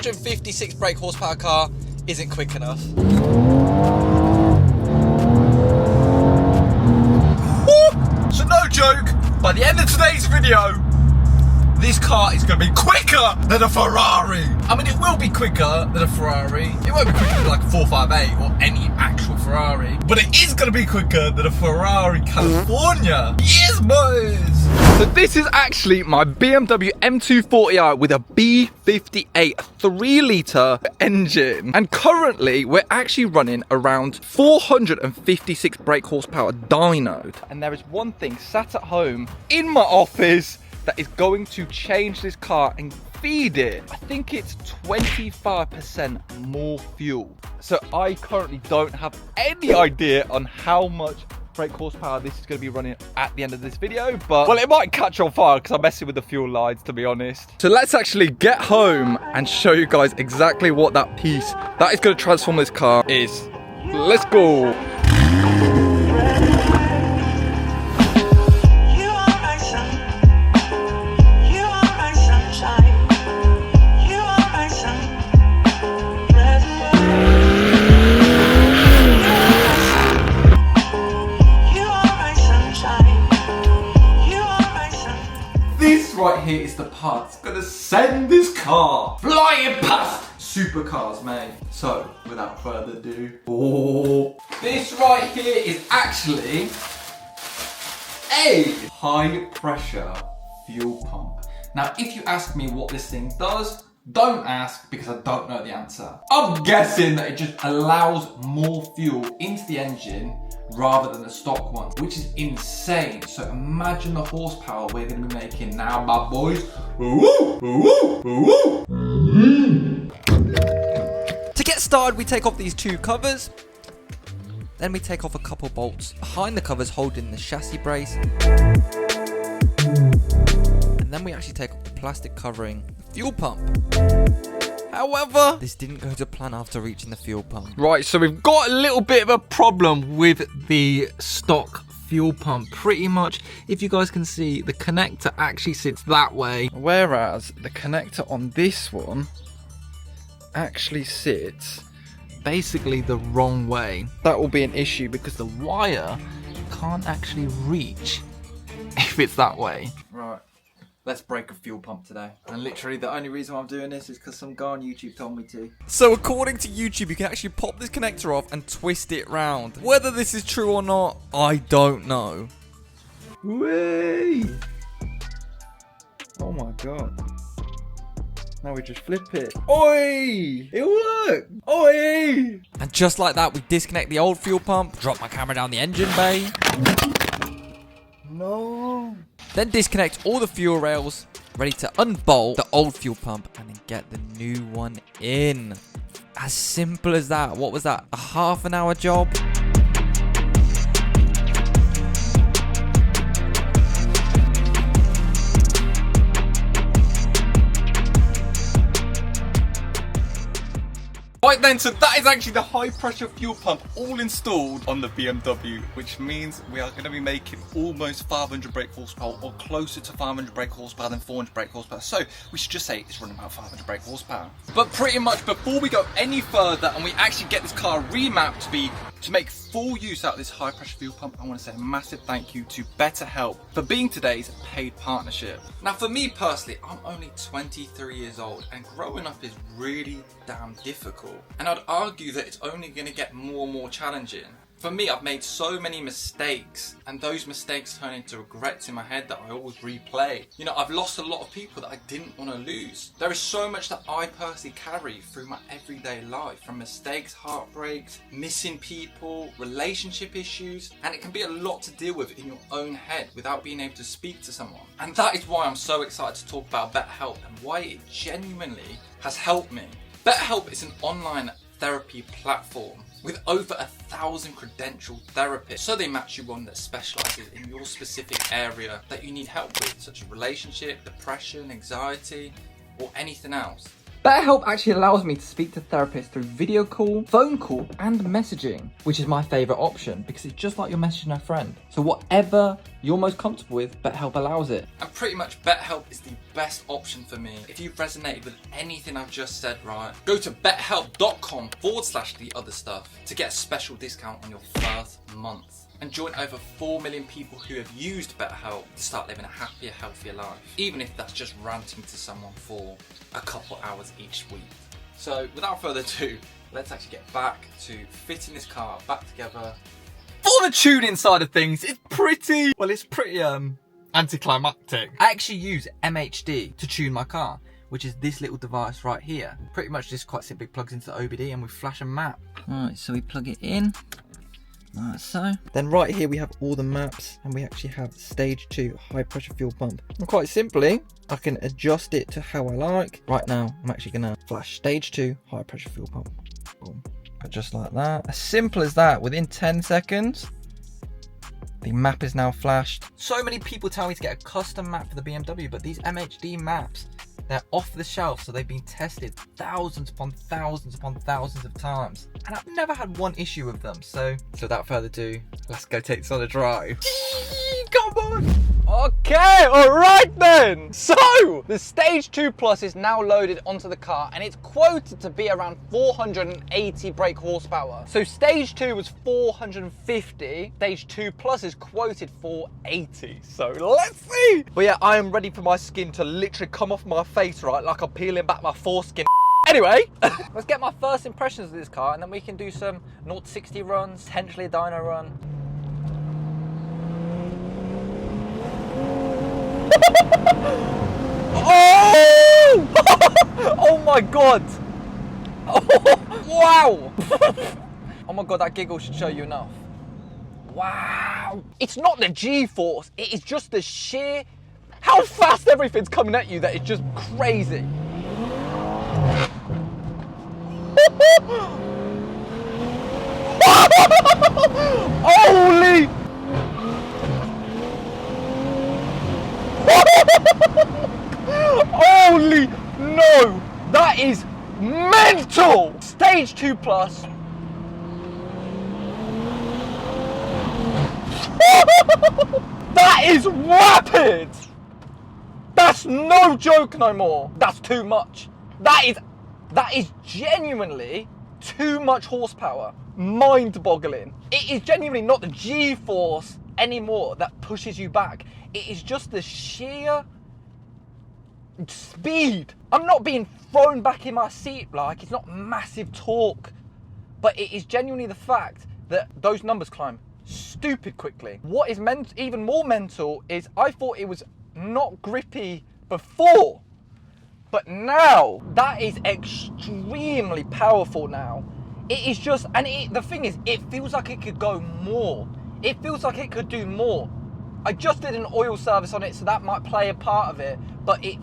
456 brake horsepower car isn't quick enough. So no joke, by the end of today's video, this car is going to be quicker than a Ferrari. I mean, it will be quicker than a Ferrari. It won't be quicker than like a 458 or any actual Ferrari. But it is going to be quicker than a Ferrari California. Yes, boys! So this is actually my BMW M240i with a B58 3-litre engine. And currently, we're actually running around 456 brake horsepower dyno. And there is one thing sat at home in my office that is going to change this car and feed it. I think it's 25% more fuel. So I currently don't have any idea on how much brake horsepower this is going to be running at the end of this video, but well, it might catch on fire because I'm messing with the fuel lines, to be honest. So let's actually get home and show you guys exactly what that piece that is going to transform this car is. Let's go. Right here is the part that's gonna send this car flying past supercars, mate. So, without further ado, this right here is actually a high pressure fuel pump. Now, if you ask me what this thing does, don't ask because I don't know the answer. I'm guessing that it just allows more fuel into the engine rather than the stock ones, which is insane. So imagine the horsepower we're going to be making now, my boys. To get started, we take off these two covers. Then we take off a couple bolts behind the covers holding the chassis brace. And then we actually take off the plastic covering the fuel pump. However, this didn't go to plan after reaching the fuel pump. Right, so we've got a little bit of a problem with the stock fuel pump. Pretty much, if you guys can see, the connector actually sits that way, whereas the connector on this one actually sits basically the wrong way. That will be an issue because the wire can't actually reach if it's that way. Right. Let's break a fuel pump today. And literally the only reason why I'm doing this is because some guy on YouTube told me to. So according to YouTube, you can actually pop this connector off and twist it round. Whether this is true or not, I don't know. Whee! Oh my god. Now we just flip it. Oi! It worked! Oi! And just like that, we disconnect the old fuel pump, drop my camera down the engine bay. No. Then disconnect all the fuel rails, ready to unbolt the old fuel pump and then get the new one in. As simple as that. What was that? A half an hour job? Right then, so that is actually the high pressure fuel pump all installed on the BMW, which means we are going to be making almost 500 brake horsepower or closer to 500 brake horsepower than 400 brake horsepower. So we should just say it's running about 500 brake horsepower. But pretty much before we go any further and we actually get this car remapped to make full use out of this high pressure fuel pump, I want to say a massive thank you to BetterHelp for being today's paid partnership. Now for me personally, I'm only 23 years old and growing up is really damn difficult. And I'd argue that it's only going to get more and more challenging. For me, I've made so many mistakes, and those mistakes turn into regrets in my head that I always replay. You know, I've lost a lot of people that I didn't want to lose. There is so much that I personally carry through my everyday life, from mistakes, heartbreaks, missing people, relationship issues, and it can be a lot to deal with in your own head without being able to speak to someone. And that is why I'm so excited to talk about BetterHelp and why it genuinely has helped me. BetterHelp is an online therapy platform with over 1,000 credentialed therapists. So they match you one that specialises in your specific area that you need help with, such as relationship, depression, anxiety, or anything else. BetterHelp actually allows me to speak to therapists through video call, phone call, and messaging, which is my favourite option because it's just like you're messaging a friend. So whatever you're most comfortable with, BetterHelp allows it. And pretty much BetterHelp is the best option for me. If you've resonated with anything I've just said, right, go to betterhelp.com/theotherstuff to get a special discount on your first month. And join over 4 million people who have used BetterHelp to start living a happier, healthier life. Even if that's just ranting to someone for a couple hours each week. So without further ado, let's actually get back to fitting this car back together. For the tuning side of things, it's pretty anticlimactic. I actually use MHD to tune my car, which is this little device right here. Pretty much just quite simply plugs into the OBD and we flash a map. Alright, so we plug it in. Like so. Then right here we have all the maps, and we actually have stage 2 high pressure fuel pump. And quite simply, I can adjust it to how I like. Right now, I'm actually gonna flash stage 2 high pressure fuel pump. Boom. Just like that. As simple as that. Within 10 seconds, the map is now flashed. So many people tell me to get a custom map for the BMW, but these MHD maps, they're off the shelf, so they've been tested thousands upon thousands upon thousands of times. And I've never had one issue with them. So without further ado, let's go take this on a drive. Come on! Okay, alright then! So, the Stage 2 Plus is now loaded onto the car and it's quoted to be around 480 brake horsepower. So Stage 2 was 450, Stage 2 Plus is quoted 480. So let's see! But yeah, I am ready for my skin to literally come off my face, right? Like I'm peeling back my foreskin. Anyway, let's get my first impressions of this car and then we can do some 0 to 60 runs, potentially a dyno run. Oh! Oh my god! Oh, wow! Oh my god, that giggle should show you enough. Wow! It's not the G-force, it is just the sheer how fast everything's coming at you that it's just crazy. Holy! Holy no! That is mental! Stage 2 Plus. That is rapid! That's no joke no more. That's too much. That is genuinely too much horsepower. Mind-boggling. It is genuinely not the G-force anymore that pushes you back. It is just the sheer speed. I'm not being thrown back in my seat, like it's not massive torque, but it is genuinely the fact that those numbers climb stupid quickly. What is even more mental is I thought it was not grippy before, but now that is extremely powerful now. It is just, and the thing is, it feels like it could go more. It feels like it could do more. I just did an oil service on it, so that might play a part of it, but it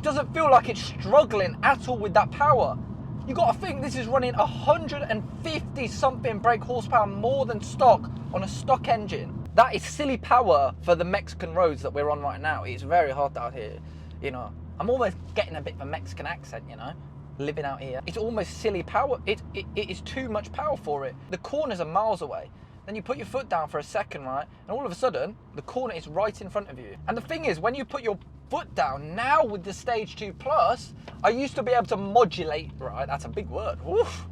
doesn't feel like it's struggling at all with that power. You gotta think this is running 150 something brake horsepower more than stock on a stock engine. That is silly power for the Mexican roads that we're on right now. It's very hot out here, you know. I'm almost getting a bit of a Mexican accent, you know, living out here. It's almost silly power. It is too much power for it. The corners are miles away. Then you put your foot down for a second, right? And all of a sudden, the corner is right in front of you. And the thing is, when you put your foot down, now with the Stage 2 Plus, I used to be able to modulate, right? That's a big word. Oof.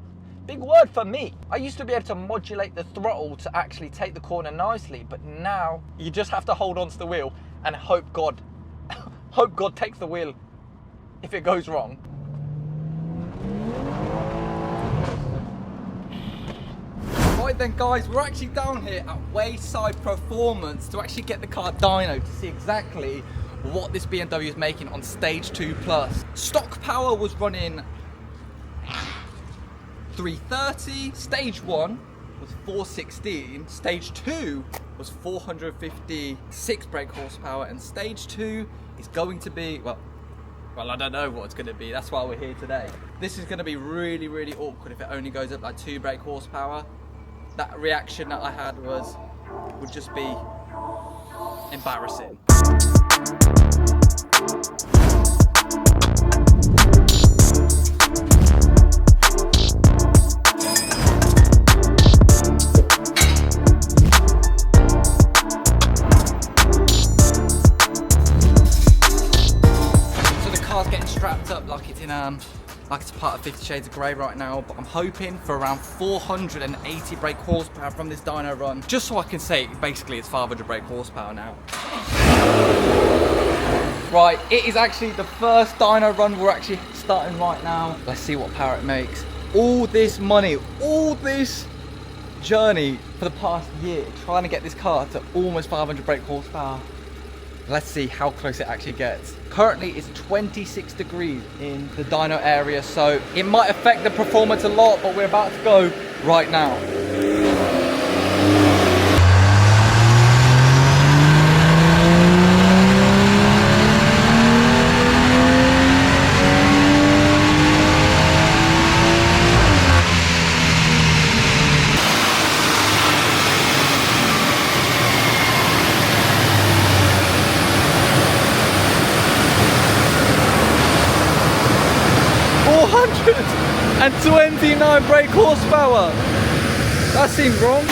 Big word for me. I used to be able to modulate the throttle to actually take the corner nicely, but now you just have to hold onto the wheel and hope God takes the wheel if it goes wrong. Right then guys, we're actually down here at Wayside Performance to actually get the car dyno to see exactly what this BMW is making on Stage 2 Plus. Stock power was running 330, Stage 1 was 416, Stage 2 was 456 brake horsepower, and Stage 2 is going to be, well, I don't know what it's going to be, that's why we're here today. This is going to be really, really awkward if it only goes up like 2 brake horsepower. That reaction that I had would just be embarrassing. like it's part of 50 Shades of Grey right now, but I'm hoping for around 480 brake horsepower from this dyno run, just so I can say basically it's 500 brake horsepower now. Right, it is actually the first dyno run we're actually starting right now. Let's see what power it makes. All this money, all this journey for the past year, trying to get this car to almost 500 brake horsepower. Let's see how close it actually gets. Currently it's 26 degrees in the dyno area, so it might affect the performance a lot, but we're about to go right now. And 29 brake horsepower. That seems wrong.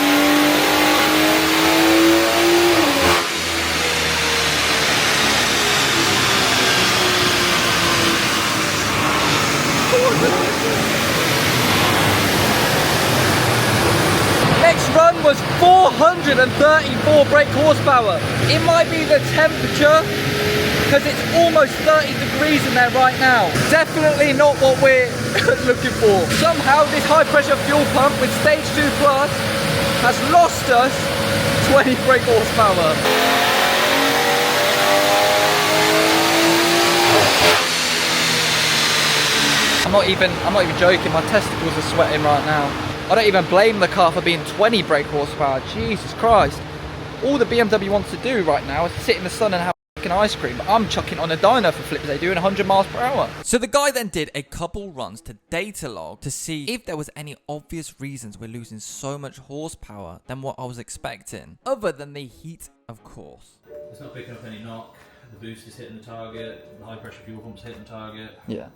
Next run was 434 brake horsepower. It might be the temperature, because it's almost 30 degrees in there right now. Definitely not what we're looking for. Somehow this high pressure fuel pump with stage 2 plus has lost us 20 brake horsepower. I'm not even joking, my testicles are sweating right now. I don't even blame the car for being 20 brake horsepower, Jesus Christ. All the BMW wants to do right now is sit in the sun and have ice cream, but I'm chucking on a dyno for flips they doing 100 miles per hour. So the guy then did a couple runs to data log to see if there was any obvious reasons we're losing so much horsepower than what I was expecting, other than the heat, of course. It's not picking up any knock, the boost is hitting the target, the high pressure fuel pump's hitting the target. Yeah.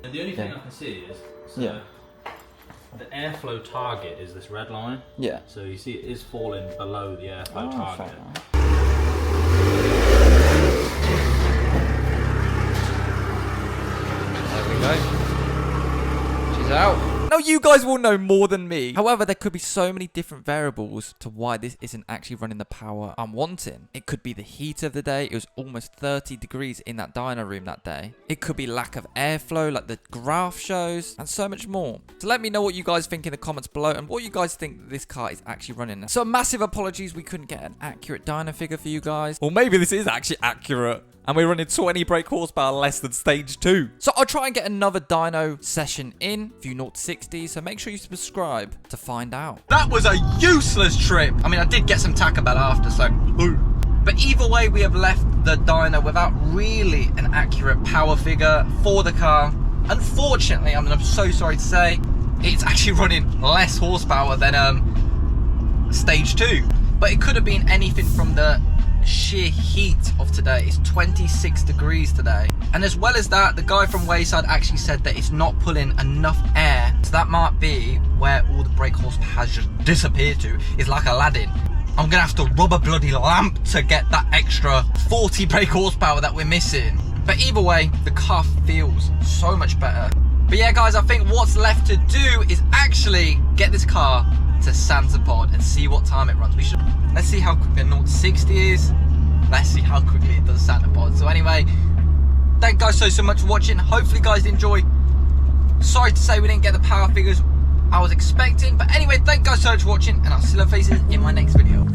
And the only thing I can see is, the airflow target is this red line. Yeah. So you see it is falling below the airflow target. She's out. Now you guys will know more than me. However, there could be so many different variables to why this isn't actually running the power I'm wanting. It could be the heat of the day. It was almost 30 degrees in that dyno room that day. It could be lack of airflow like the graph shows, and so much more. So let me know what you guys think in the comments below and what you guys think that this car is actually running. So massive apologies we couldn't get an accurate dyno figure for you guys. Or maybe this is actually accurate and we're running 20 brake horsepower less than stage 2. So I'll try and get another dyno session in, few 0 to 60, so make sure you subscribe to find out. That was a useless trip. I mean, I did get some Taco Bell after, so but either way, we have left the dyno without really an accurate power figure for the car. Unfortunately, I'm so sorry to say, it's actually running less horsepower than stage 2. But it could have been anything from the sheer heat of today. It's 26 degrees today, and as well as that, the guy from Wayside actually said that it's not pulling enough air, so that might be where all the brake horsepower has just disappeared to. It's like Aladdin. I'm gonna have to rub a bloody lamp to get that extra 40 brake horsepower that we're missing. But either way, the car feels so much better. But yeah guys, I think what's left to do is actually get this car to Santa Pod and see what time it runs. Let's see how quick a 0 to 60 is. Let's see how quickly it does Santa Pod. So anyway, thank you guys so much for watching. Hopefully you guys enjoy. Sorry to say we didn't get the power figures I was expecting, but anyway, thank you guys so much for watching, and I'll see your faces in my next video.